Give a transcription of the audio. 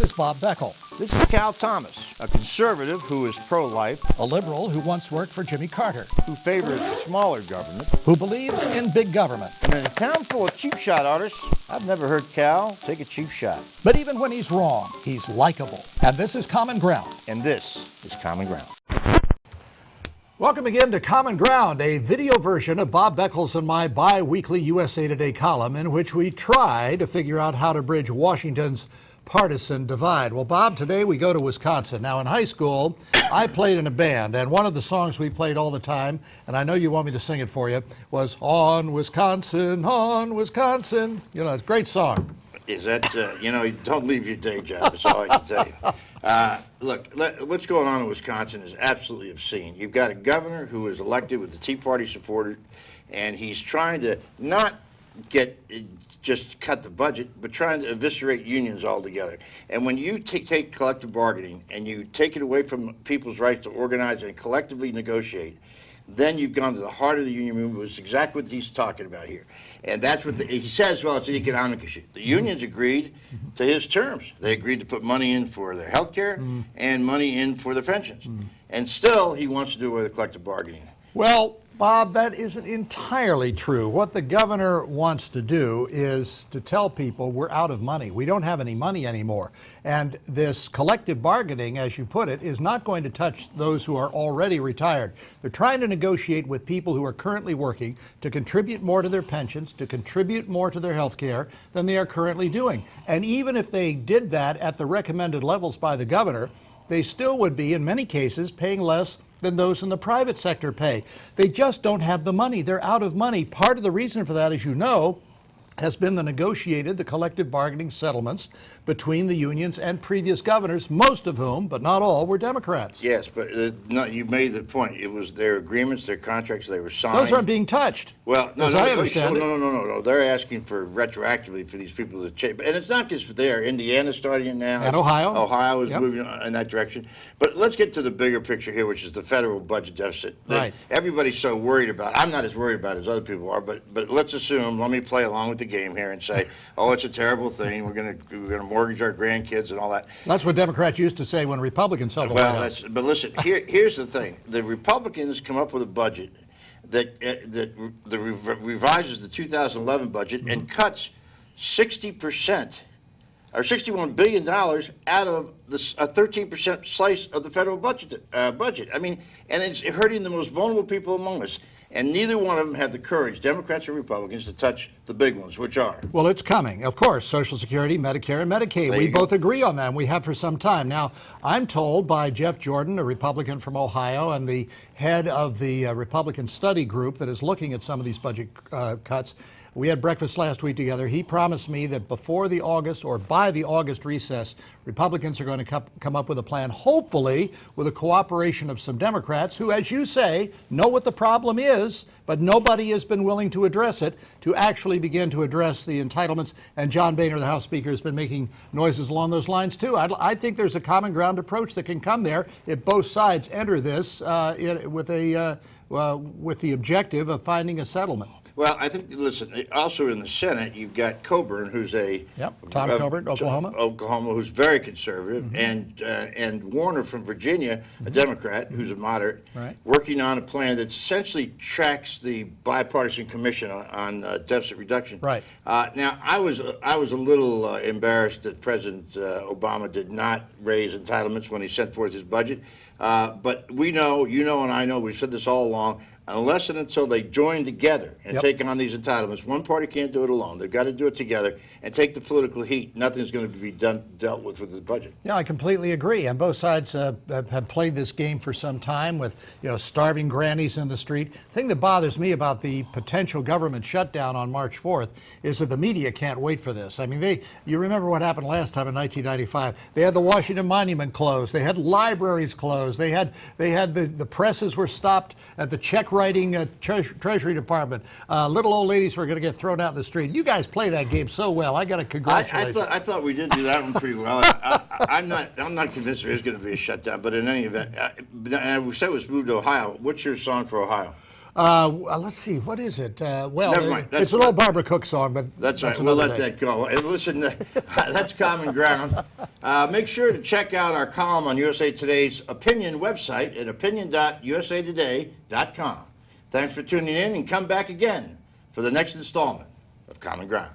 is Bob Beckel, This is Cal Thomas, a conservative who is pro-life, a liberal who once worked for Jimmy Carter, who favors smaller government, who believes in big government. and in a town full of cheap shot artists, I've never heard Cal take a cheap shot. But even when he's wrong, he's likable. And this is Common Ground. And this is Common Ground. Welcome again to Common Ground, a video version of Bob Beckel's and my bi-weekly USA Today column in which we try to figure out how to bridge Washington's partisan divide. Well, Bob, today we go to Wisconsin. Now, in high school, I played in a band, and one of the songs we played all the time, and I know you want me to sing it for you, was On Wisconsin, On Wisconsin. You know, it's a great song. Is that, don't leave your day job, that's all I can tell you. Look, what's going on in Wisconsin is absolutely obscene. You've got a governor who is elected with the Tea Party supporter, and he's trying to not just cut the budget, but trying to eviscerate unions altogether. And when you take collective bargaining and you take it away from people's rights to organize and collectively negotiate, then you've gone to the heart of the union movement, which is exactly what he's talking about here. And that's what he says, well, it's an economic issue. The unions agreed to his terms. They agreed to put money in for their health care and money in for their pensions. And still, he wants to do away with collective bargaining. Well, Bob, that isn't entirely true. What the governor wants to do is to tell people we're out of money. We don't have any money anymore. And this collective bargaining, as you put it, is not going to touch those who are already retired. They're trying to negotiate with people who are currently working to contribute more to their pensions, to contribute more to their health care than they are currently doing. And even if they did that at the recommended levels by the governor, they still would be, in many cases, paying less than those in the private sector pay. They just don't have the money. They're out of money. Part of the reason for that, as you know, has been the collective bargaining settlements between the unions and previous governors, most of whom, but not all, were Democrats. Yes, but no, you made the point. It was their agreements, their contracts, they were signed. Those aren't being touched. Well, as I understand it. No. They're asking for retroactively for these people to change. And it's not just there. Indiana's starting it now. And Ohio. Ohio is moving in that direction. But let's get to the bigger picture here, which is the federal budget deficit that right. Everybody's so worried about. I'm not as worried about it as other people are, but let's assume, let me play along with the game here and say, oh, it's a terrible thing. We're gonna mortgage our grandkids and all that. That's what Democrats used to say when Republicans held the White House. But listen, here's the thing: the Republicans come up with a budget that revises the 2011 budget and cuts 60% or $61 billion out of a 13% slice of the federal budget. I mean, and it's hurting the most vulnerable people among us. And neither one of them have the courage, Democrats or Republicans, to touch the big ones, which are. Well, it's coming. Of course, Social Security, Medicare, and Medicaid. We both agree on that, and we have for some time. Now, I'm told by Jeff Jordan, a Republican from Ohio, and the head of the Republican study group that is looking at some of these budget cuts. We had breakfast last week together. He promised me that before the August or by the August recess, Republicans are going to come up with a plan, hopefully with the cooperation of some Democrats who, as you say, know what the problem is, but nobody has been willing to address it, to actually begin to address the entitlements. And John Boehner, the House Speaker, has been making noises along those lines, too. I think there's a common ground approach that can come there if both sides enter this with the objective of finding a settlement. Well, I think, listen, also in the Senate, you've got Coburn, who's Tom Coburn, Oklahoma, who's very conservative, and Warner from Virginia, a Democrat, who's a moderate, working on a plan that essentially tracks the bipartisan commission on deficit reduction. Right. Now, I was a little embarrassed that President Obama did not raise entitlements when he sent forth his budget, but we know, you know, and I know, we've said this all along. Unless and until they join together and take on these entitlements, one party can't do it alone. They've got to do it together and take the political heat. Nothing's going to be dealt with the budget. Yeah, I completely agree. And both sides have played this game for some time with, starving grannies in the street. The thing that bothers me about the potential government shutdown on March 4th is that the media can't wait for this. I mean, you remember what happened last time in 1995. They had the Washington Monument closed. They had libraries closed. They had the presses were stopped at the check writing Treasury Department. Little old ladies were going to get thrown out in the street. You guys play that game so well. I got to congratulate you. I thought we did do that one pretty well. I'm not convinced there is going to be a shutdown, but in any event, we said it was moved to Ohio. What's your song for Ohio? Let's see, what is it? Well, Never mind. it's an old Barbara Cook song, but That's right. We'll another let day. that go. And listen, that's common ground. Make sure to check out our column on USA Today's opinion website at opinion.usatoday.com. Thanks for tuning in, and come back again for the next installment of Common Ground.